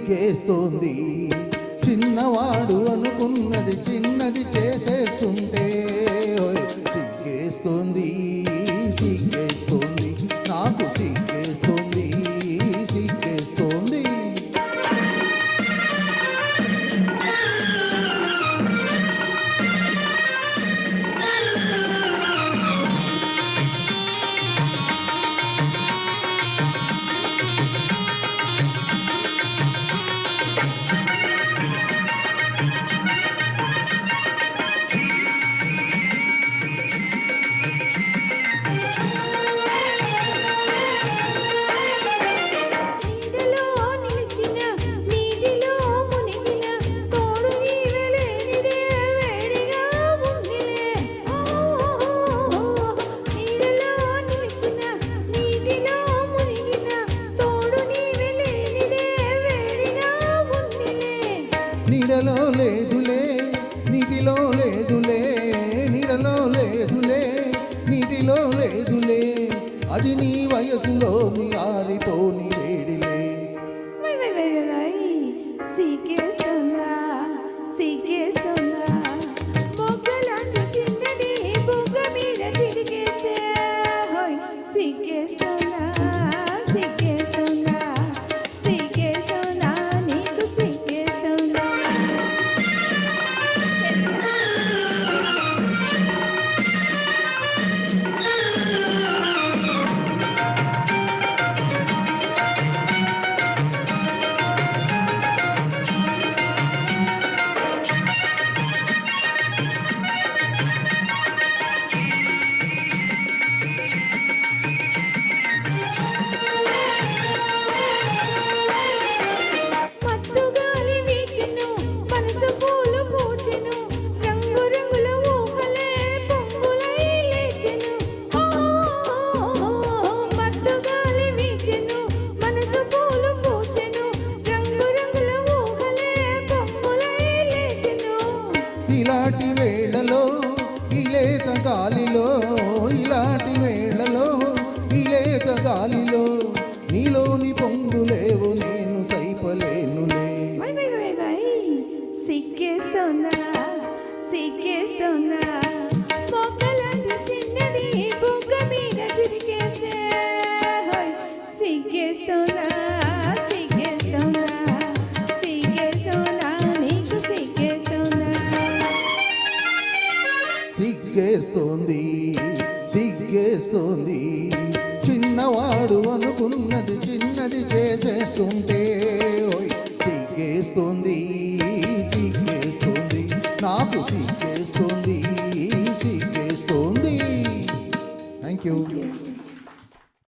సిగ్గేస్తోంది. చిన్నవాడు అనుకున్నది చిన్నది చేసేస్తుంటే సిగ్గేస్తోంది, సిగ్గేస్తోంది, నాకు సిగ్గేస్తోంది, సిగ్గేస్తోంది. నీడలో లేదులే నీటిలో లేదులే, నీడలో లేదులే నీటిలో లేదులే, అది నీ వయసులో మీ ఆరితోని వేడిలే. సిగ్గేస్తుందా, సిగ్గేస్తుందా, మొగ్గలాంటి చిన్నది బుగ్గ మీద చిరికేస్తే సిగ్గేస్తుందా, సిగ్గేస్తుందా, సిగ్గేస్తుందా, నీకు సిగ్గేస్తుందా. ఇలాంటి వేళలో ఇలేత గాలిలో, ఇలాంటి వేళలో ఇలేత గాలిలో నీలోని పొంగులేవు నేను సైపలేనులే. సిగ్గేస్తుందా, సిగ్గేస్తుందా, మొగ్గలాంటి చిన్నది బుగ్గ మీద చిరికేస్తే సిగ్గేస్తుందా, సిగ్గేస్తుందా, సిగ్గేస్తుందా, నీకు సిగ్గేస్తుందా. సిగ్గేస్తోంది, సిగ్గేస్తోంది, చిన్నవాడు అనుకున్నది చిన్నది చేసేస్తుంటే సిగ్గేస్తోంది, సిగ్గేస్తోంది, నాకు సిగ్గు.